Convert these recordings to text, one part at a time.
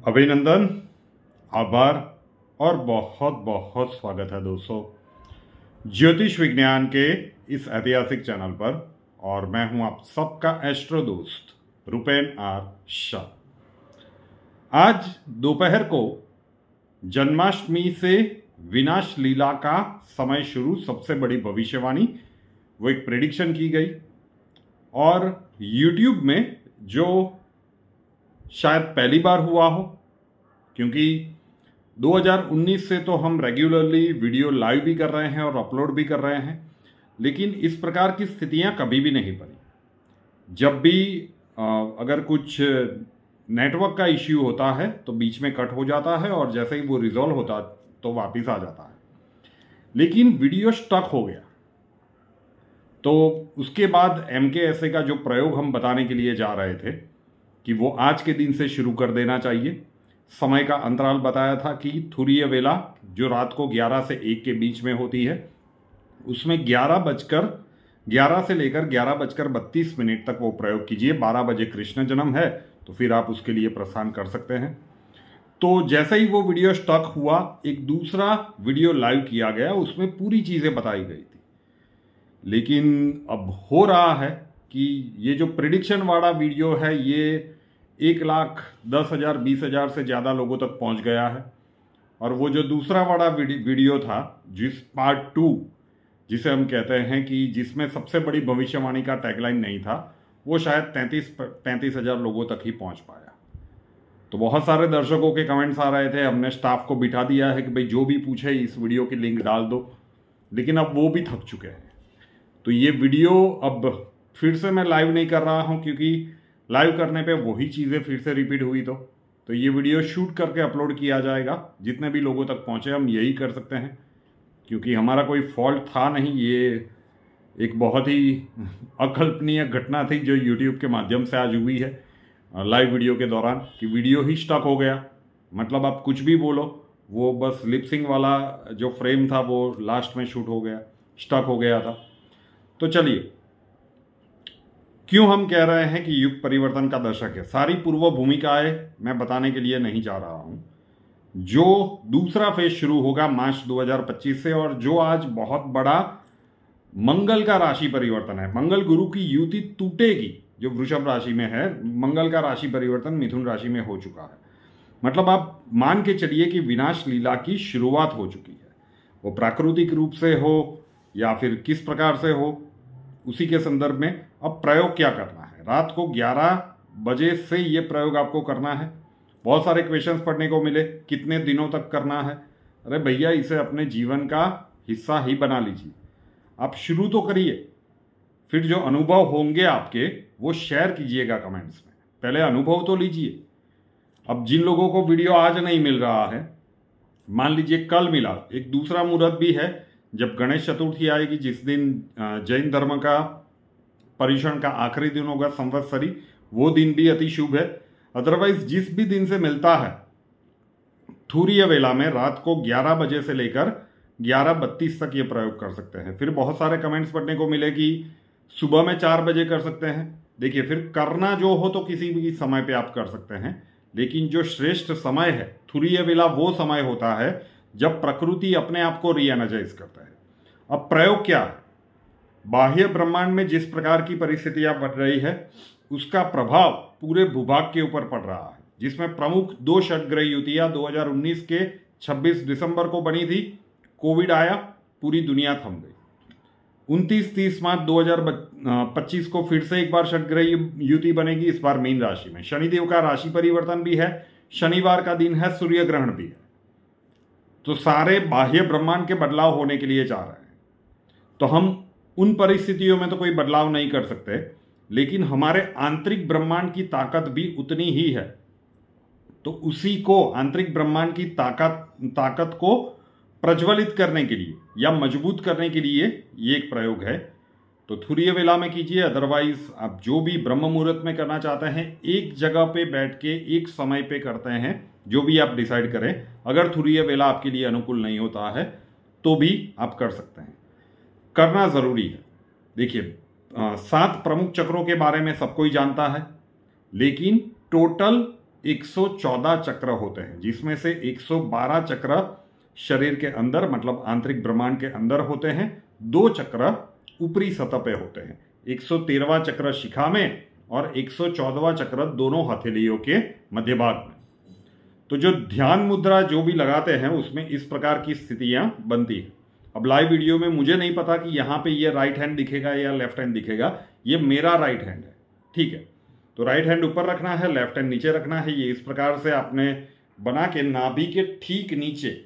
अभिनंदन, आभार और बहुत बहुत स्वागत है दोस्तों ज्योतिष विज्ञान के इस ऐतिहासिक चैनल पर। और मैं हूं आप सबका एस्ट्रो दोस्त रुपेन आर शाह। आज दोपहर को जन्माष्टमी से विनाश लीला का समय शुरू, सबसे बड़ी भविष्यवाणी वो एक प्रेडिक्शन की गई। और YouTube में जो शायद पहली बार हुआ हो, क्योंकि 2019 से तो हम रेगुलरली वीडियो लाइव भी कर रहे हैं और अपलोड भी कर रहे हैं, लेकिन इस प्रकार की स्थितियां कभी भी नहीं बनी। जब भी अगर कुछ नेटवर्क का इश्यू होता है तो बीच में कट हो जाता है और जैसे ही वो रिजॉल्व होता तो वापस आ जाता है, लेकिन वीडियो स्टक हो गया। तो उसके बाद MKSA का जो प्रयोग हम बताने के लिए जा रहे थे कि वो आज के दिन से शुरू कर देना चाहिए। समय का अंतराल बताया था कि तुरीय वेला जो रात को 11 से 1 के बीच में होती है, उसमें 11 से लेकर 11:32 तक वो प्रयोग कीजिए। 12 बजे कृष्ण जन्म है तो फिर आप उसके लिए प्रस्थान कर सकते हैं। तो जैसे ही वो वीडियो स्टक हुआ, एक दूसरा वीडियो लाइव किया गया, उसमें पूरी चीज़ें बताई गई थी। लेकिन अब हो रहा है कि ये जो प्रिडिक्शन वाला वीडियो है ये 1,10,000 20,000 से ज़्यादा लोगों तक पहुंच गया है। और वो जो दूसरा वाला वीडियो था, जिस पार्ट 2 जिसे हम कहते हैं कि जिसमें सबसे बड़ी भविष्यवाणी का टैगलाइन नहीं था, वो शायद 35,000 लोगों तक ही पहुंच पाया। तो बहुत सारे दर्शकों के कमेंट्स आ रहे थे, हमने स्टाफ को बिठा दिया है कि भाई जो भी पूछे इस वीडियो की लिंक डाल दो, लेकिन अब वो भी थक चुके हैं। तो ये वीडियो अब फिर से मैं लाइव नहीं कर रहा हूँ, क्योंकि लाइव करने पे वही चीज़ें फिर से रिपीट हुई। तो ये वीडियो शूट करके अपलोड किया जाएगा, जितने भी लोगों तक पहुँचे हम यही कर सकते हैं, क्योंकि हमारा कोई फॉल्ट था नहीं। ये एक बहुत ही अकल्पनीय घटना थी जो YouTube के माध्यम से आज हुई है लाइव वीडियो के दौरान, कि वीडियो ही स्टक हो गया। मतलब आप कुछ भी बोलो, वो बस लिपसिंग वाला जो फ्रेम था वो लास्ट में शूट हो गया, स्टक हो गया था। तो चलिए, क्यों हम कह रहे हैं कि युग परिवर्तन का दशक है, सारी पूर्व भूमिकाएं मैं बताने के लिए नहीं जा रहा हूं। जो दूसरा फेज शुरू होगा मार्च 2025 से, और जो आज बहुत बड़ा मंगल का राशि परिवर्तन है। मंगल गुरु की युति टूटेगी, जो वृषभ राशि में है। मंगल का राशि परिवर्तन मिथुन राशि में हो चुका है। मतलब आप मान के चलिए कि विनाश लीला की शुरुआत हो चुकी है। वो प्राकृतिक रूप से हो या फिर किस प्रकार से हो, उसी के संदर्भ में अब प्रयोग क्या करना है। रात को 11 बजे से ये प्रयोग आपको करना है। बहुत सारे क्वेश्चंस पढ़ने को मिले, कितने दिनों तक करना है। अरे भैया, इसे अपने जीवन का हिस्सा ही बना लीजिए। आप शुरू तो करिए, फिर जो अनुभव होंगे आपके वो शेयर कीजिएगा कमेंट्स में। पहले अनुभव तो लीजिए। अब जिन लोगों को वीडियो आज नहीं मिल रहा है, मान लीजिए कल मिला, एक दूसरा मुहूर्त भी है जब गणेश चतुर्थी आएगी, जिस दिन जैन धर्म का पर्युषण का आखिरी दिन होगा संवत्सरी, वो दिन भी अति शुभ है। अदरवाइज जिस भी दिन से मिलता है, तुरीय वेला में रात को 11 बजे से लेकर 11:32 तक ये प्रयोग कर सकते हैं। फिर बहुत सारे कमेंट्स पढ़ने को मिले कि सुबह में 4 बजे कर सकते हैं। देखिए, फिर करना जो हो तो किसी भी समय पे आप कर सकते हैं, लेकिन जो श्रेष्ठ समय है तुरीय वेला, वो समय होता है जब प्रकृति अपने आप को रीएनर्जाइज करता है। अब प्रयोग क्या है? बाह्य ब्रह्मांड में जिस प्रकार की परिस्थितियां बढ़ रही है, उसका प्रभाव पूरे भूभाग के ऊपर पड़ रहा है, जिसमें प्रमुख 2 षटग्रह युतियां 2019 के 26 दिसंबर को बनी थी। कोविड आया, पूरी दुनिया थम गई। 29-30 मार्च 2025 को फिर से एक बार षटग्रह युति बनेगी, इस बार मीन राशि में। शनिदेव का राशि परिवर्तन भी है, शनिवार का दिन है, सूर्य ग्रहण भी है। तो सारे बाह्य ब्रह्मांड के बदलाव होने के लिए जा रहे हैं। तो हम उन परिस्थितियों में तो कोई बदलाव नहीं कर सकते, लेकिन हमारे आंतरिक ब्रह्मांड की ताकत भी उतनी ही है। तो उसी को, आंतरिक ब्रह्मांड की ताकत को प्रज्वलित करने के लिए या मजबूत करने के लिए ये एक प्रयोग है। तो तुरीय वेला में कीजिए, अदरवाइज आप जो भी ब्रह्म मुहूर्त में करना चाहते हैं, एक जगह पे बैठ के एक समय पे करते हैं, जो भी आप डिसाइड करें। अगर तुरीय वेला आपके लिए अनुकूल नहीं होता है तो भी आप कर सकते हैं। करना जरूरी है। देखिए, 7 प्रमुख चक्रों के बारे में सबको ही जानता है, लेकिन टोटल 114 चक्र होते हैं, जिसमें से 112 चक्र शरीर के अंदर मतलब आंतरिक ब्रह्मांड के अंदर होते हैं, 2 चक्र ऊपरी सतह पे होते हैं। 113वां चक्र शिखा में और 114वां चक्र दोनों हथेलियों के मध्य भाग में। तो जो ध्यान मुद्रा जो भी लगाते हैं उसमें इस प्रकार की स्थितियां बनती है। अब लाइव वीडियो में मुझे नहीं पता कि यहाँ पे ये राइट हैंड दिखेगा या लेफ्ट हैंड दिखेगा, ये मेरा राइट हैंड है, ठीक है। तो राइट हैंड ऊपर रखना है, लेफ्ट हैंड नीचे रखना है। ये इस प्रकार से आपने बना के नाभि के ठीक नीचे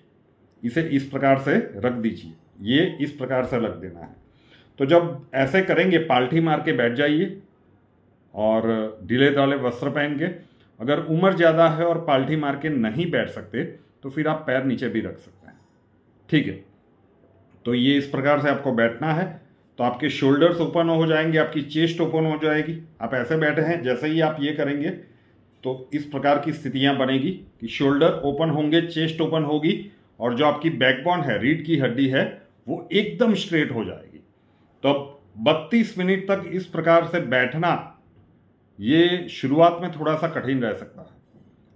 इसे इस प्रकार से रख दीजिए, ये इस प्रकार से रख देना है। तो जब ऐसे करेंगे पालथी मार के बैठ जाइए और ढीले ढाले वस्त्र पहन के। अगर उम्र ज़्यादा है और पालथी मार के नहीं बैठ सकते तो फिर आप पैर नीचे भी रख सकते हैं, ठीक है। तो ये इस प्रकार से आपको बैठना है। तो आपके शोल्डर्स ओपन हो जाएंगे, आपकी चेस्ट ओपन हो जाएगी। आप ऐसे बैठे हैं, जैसे ही आप ये करेंगे तो इस प्रकार की स्थितियां बनेगी कि शोल्डर ओपन होंगे, चेस्ट ओपन होगी और जो आपकी बैकबोन है, रीढ़ की हड्डी है, वो एकदम स्ट्रेट हो जाएगी। तो अब 32 मिनट तक इस प्रकार से बैठना, ये शुरुआत में थोड़ा सा कठिन रह सकता है।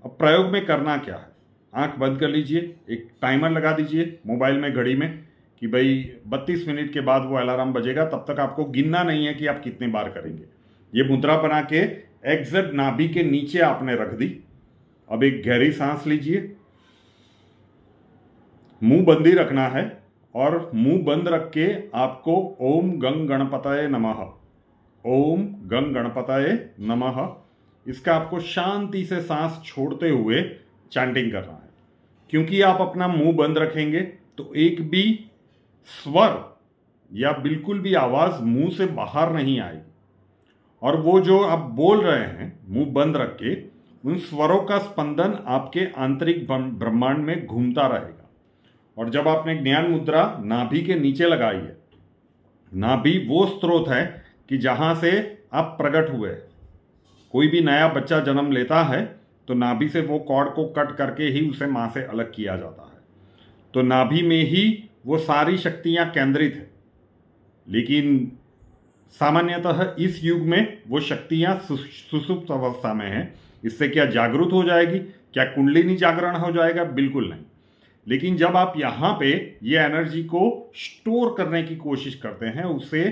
अब प्रयोग में करना क्या है, आंख बंद कर लीजिए, एक टाइमर लगा दीजिए मोबाइल में, घड़ी में, कि भाई 32 मिनट के बाद वो अलार्म बजेगा, तब तक आपको गिनना नहीं है कि आप कितने बार करेंगे। ये मुद्रा बना के एग्जैक्ट नाभि के नीचे आपने रख दी। अब एक गहरी सांस लीजिए, मुंह बंद ही रखना है और मुंह बंद रख के आपको ओम गंग गणपतये नमः, ओम गंग गणपतये नमः, इसका आपको शांति से सांस छोड़ते हुए चैंटिंग करना है। क्योंकि आप अपना मुंह बंद रखेंगे तो एक भी स्वर या बिल्कुल भी आवाज मुंह से बाहर नहीं आएगी और वो जो आप बोल रहे हैं मुंह बंद रख के, उन स्वरों का स्पंदन आपके आंतरिक ब्रह्मांड में घूमता रहेगा। और जब आपने ज्ञान मुद्रा नाभि के नीचे लगाई है, नाभि वो स्रोत है कि जहां से आप प्रकट हुए। कोई भी नया बच्चा जन्म लेता है तो नाभि से वो कॉर्ड को कट करके ही उसे मां से अलग किया जाता है। तो नाभि में ही वो सारी शक्तियां केंद्रित है। लेकिन सामान्यतः इस युग में वो शक्तियां सुसुप्त अवस्था में हैं। इससे क्या जागृत हो जाएगी, क्या कुंडलिनी जागरण हो जाएगा? बिल्कुल नहीं। लेकिन जब आप यहाँ पे ये एनर्जी को स्टोर करने की कोशिश करते हैं, उसे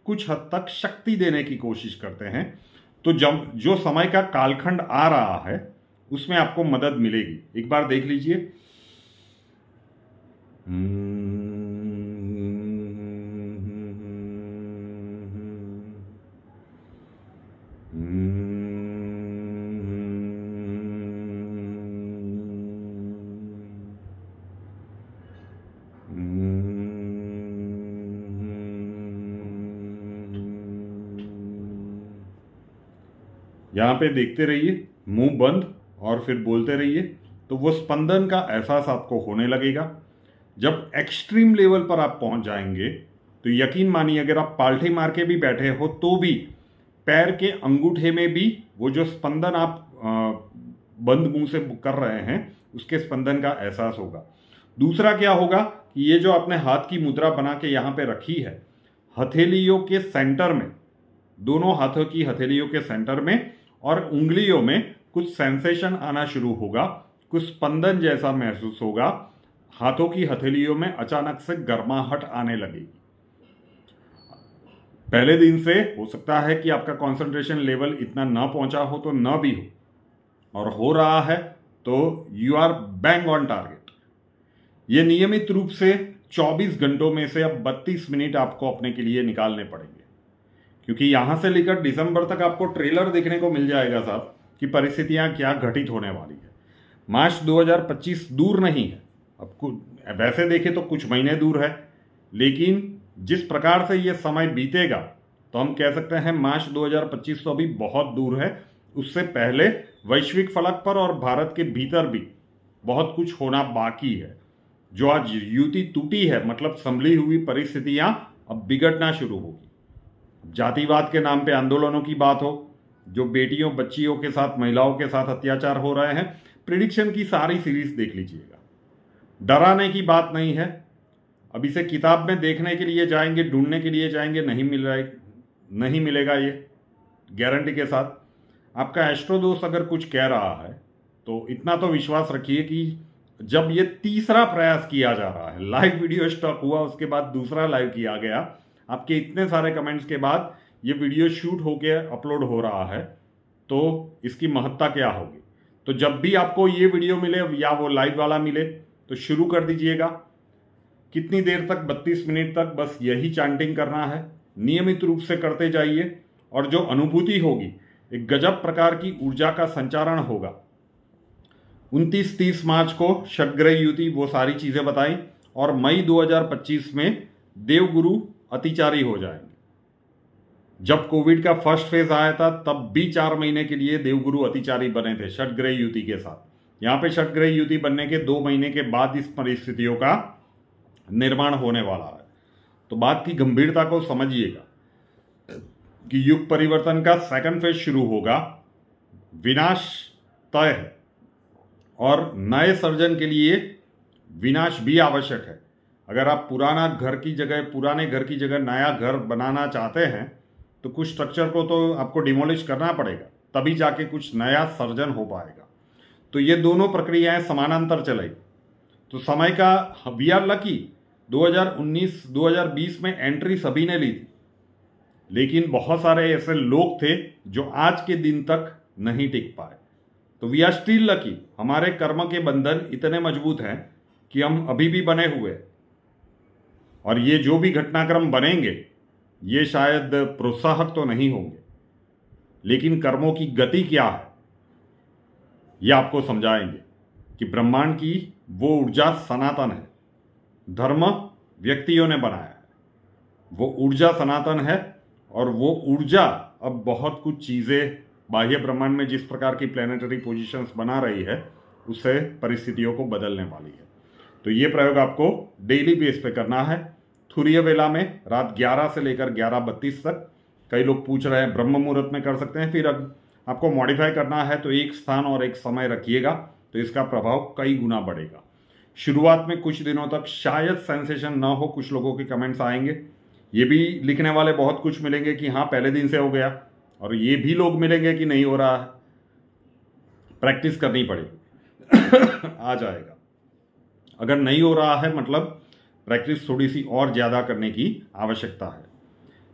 कुछ हद तक शक्ति देने की कोशिश करते हैं, तो जब जो समय का कालखंड आ रहा है उसमें आपको मदद मिलेगी। एक बार देख लीजिए। यहाँ पे देखते रहिए, मुंह बंद और फिर बोलते रहिए, तो वो स्पंदन का एहसास आपको होने लगेगा। जब एक्सट्रीम लेवल पर आप पहुंच जाएंगे तो यकीन मानिए, अगर आप पालथी मार के भी बैठे हो तो भी पैर के अंगूठे में भी वो जो स्पंदन आप बंद मुंह से कर रहे हैं उसके स्पंदन का एहसास होगा। दूसरा क्या होगा कि ये जो आपने हाथ की मुद्रा बना के यहाँ पे रखी है, हथेलियों के सेंटर में, दोनों हाथों की हथेलियों के सेंटर में और उंगलियों में कुछ सेंसेशन आना शुरू होगा, कुछ स्पंदन जैसा महसूस होगा। हाथों की हथेलियों में अचानक से गर्माहट आने लगेगी। पहले दिन से हो सकता है कि आपका कंसंट्रेशन लेवल इतना ना पहुंचा हो तो ना भी हो, और हो रहा है तो you are bang on target. ये नियमित रूप से 24 घंटों में से अब 32 मिनट आपको अपने के लिए निकालने पड़ेंगे, क्योंकि यहां से लेकर दिसंबर तक आपको ट्रेलर देखने को मिल जाएगा साहब कि परिस्थितियां क्या घटित होने वाली है। मार्च 2025 दूर नहीं है। अब वैसे देखें तो कुछ महीने दूर है, लेकिन जिस प्रकार से ये समय बीतेगा तो हम कह सकते हैं मार्च 2025 तो अभी बहुत दूर है। उससे पहले वैश्विक फलक पर और भारत के भीतर भी बहुत कुछ होना बाकी है। जो आज युति टूटी है, मतलब संभली हुई परिस्थितियां अब बिगड़ना शुरू होगी। जातिवाद के नाम पे आंदोलनों की बात हो, जो बेटियों बच्चियों के साथ, महिलाओं के साथ अत्याचार हो रहे हैं, प्रिडिक्शन की सारी सीरीज देख लीजिएगा। डराने की बात नहीं है। अब इसे किताब में देखने के लिए जाएंगे, ढूंढने के लिए जाएंगे, नहीं मिलेगा ये गारंटी के साथ। आपका एस्ट्रो दोस्त अगर कुछ कह रहा है तो इतना तो विश्वास रखिए कि जब ये तीसरा प्रयास किया जा रहा है, लाइव वीडियो स्टॉक हुआ, उसके बाद दूसरा लाइव किया गया, आपके इतने सारे कमेंट्स के बाद ये वीडियो शूट होके अपलोड हो रहा है, तो इसकी महत्ता क्या होगी। तो जब भी आपको ये वीडियो मिले या वो लाइव वाला मिले तो शुरू कर दीजिएगा। कितनी देर तक? 32 मिनट तक बस यही चैंटिंग करना है, नियमित रूप से करते जाइए और जो अनुभूति होगी, एक गजब प्रकार की ऊर्जा का संचारण होगा। 29-30 मार्च को षटग्रह युति, वो सारी चीजें बताई, और मई 2025 में देवगुरु अतिचारी हो जाएंगे। जब कोविड का फर्स्ट फेज आया था तब भी 4 महीने के लिए देवगुरु अतिचारी बने थे षटग्रह युति के साथ। यहां पे षटग्रह युति बनने के 2 महीने के बाद इस परिस्थितियों का निर्माण होने वाला है। तो बात की गंभीरता को समझिएगा कि युग परिवर्तन का सेकंड फेज शुरू होगा। विनाश तय है और नए सर्जन के लिए विनाश भी आवश्यक है। अगर आप पुराने घर की जगह नया घर बनाना चाहते हैं तो कुछ स्ट्रक्चर को तो आपको डिमोलिश करना पड़ेगा, तभी जाके कुछ नया सर्जन हो पाएगा। तो ये दोनों प्रक्रियाएं समानांतर चलेगी। तो समय का वी आर लकी, 2019-2020 में एंट्री सभी ने ली थी, लेकिन बहुत सारे ऐसे लोग थे जो आज के दिन तक नहीं टिक पाए। तो वी आर स्टिल लकी, हमारे कर्म के बंधन इतने मजबूत हैं कि हम अभी भी बने हुए, और ये जो भी घटनाक्रम बनेंगे ये शायद प्रोत्साहक तो नहीं होंगे, लेकिन कर्मों की गति क्या है ये आपको समझाएंगे कि ब्रह्मांड की वो ऊर्जा सनातन है। धर्म व्यक्तियों ने बनाया है, वो ऊर्जा सनातन है, और वो ऊर्जा अब बहुत कुछ चीजें बाह्य ब्रह्मांड में जिस प्रकार की प्लैनेटरी पोजीशंस बना रही है उससे परिस्थितियों को बदलने वाली है। तो ये प्रयोग आपको डेली बेस पे करना है। तुरीय वेला में रात 11 से लेकर 11:32 तक। कई लोग पूछ रहे हैं ब्रह्म मुहूर्त में कर सकते हैं, फिर आपको मॉडिफाई करना है तो एक स्थान और एक समय रखिएगा, तो इसका प्रभाव कई गुना बढ़ेगा। शुरुआत में कुछ दिनों तक शायद सेंसेशन ना हो, कुछ लोगों के कमेंट्स आएंगे, ये भी लिखने वाले बहुत कुछ मिलेंगे कि हाँ पहले दिन से हो गया, और ये भी लोग मिलेंगे कि नहीं हो रहा है, प्रैक्टिस करनी पड़ेगी आ जाएगा। अगर नहीं हो रहा है मतलब प्रैक्टिस थोड़ी सी और ज्यादा करने की आवश्यकता है।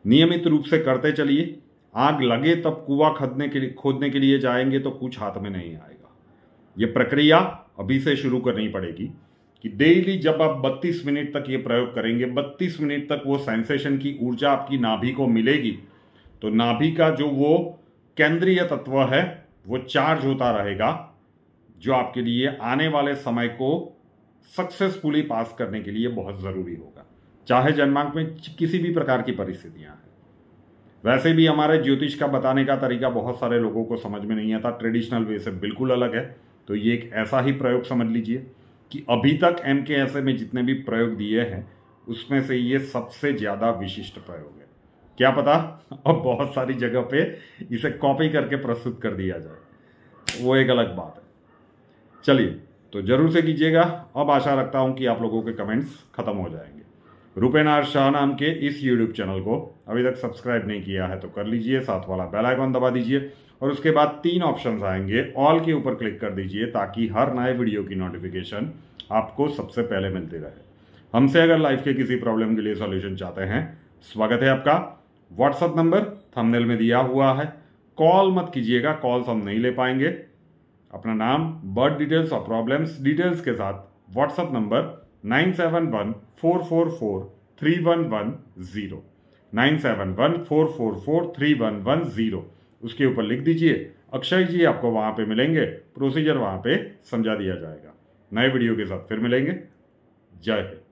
नियमित रूप से करते चलिए। आग लगे तब कुआं खोदने के लिए जाएंगे तो कुछ हाथ में नहीं आएगा। ये प्रक्रिया अभी से शुरू करनी पड़ेगी कि डेली जब आप 32 मिनट तक ये प्रयोग करेंगे, 32 मिनट तक वो सेंसेशन की ऊर्जा आपकी नाभि को मिलेगी, तो नाभि का जो वो केंद्रीय तत्व है वो चार्ज होता रहेगा, जो आपके लिए आने वाले समय को सक्सेसफुली पास करने के लिए बहुत जरूरी होगा, चाहे जन्मांक में किसी भी प्रकार की परिस्थितियां हैं। वैसे भी हमारे ज्योतिष का बताने का तरीका बहुत सारे लोगों को समझ में नहीं आता, ट्रेडिशनल वे से बिल्कुल अलग है। तो ये एक ऐसा ही प्रयोग समझ लीजिए कि अभी तक MKSA में जितने भी प्रयोग दिए हैं उसमें से ये सबसे ज्यादा विशिष्ट प्रयोग है। क्या पता अब बहुत सारी जगह पे इसे कॉपी करके प्रस्तुत कर दिया जाए, वो एक अलग बात है। चलिए, तो जरूर से कीजिएगा। अब आशा रखता हूं कि आप लोगों के कमेंट्स खत्म हो जाएंगे। रूपेन आर शाह नाम के इस YouTube चैनल को अभी तक सब्सक्राइब नहीं किया है तो कर लीजिए, साथ वाला बेल आइकन दबा दीजिए, और उसके बाद 3 ऑप्शंस आएंगे, ऑल के ऊपर क्लिक कर दीजिए ताकि हर नए वीडियो की नोटिफिकेशन आपको सबसे पहले मिलती रहे। हमसे अगर लाइफ के किसी प्रॉब्लम के लिए सॉल्यूशन चाहते हैं, स्वागत है आपका। व्हाट्सएप नंबर थंबनेल में दिया हुआ है, कॉल मत कीजिएगा, कॉल्स हम नहीं ले पाएंगे। अपना नाम, बर्थ डिटेल्स और प्रॉब्लम्स डिटेल्स के साथ व्हाट्सएप नंबर 9714443110 9714443110 उसके ऊपर लिख दीजिए। अक्षय जी आपको वहां पे मिलेंगे, प्रोसीजर वहां पे समझा दिया जाएगा। नए वीडियो के साथ फिर मिलेंगे। जय हिंद।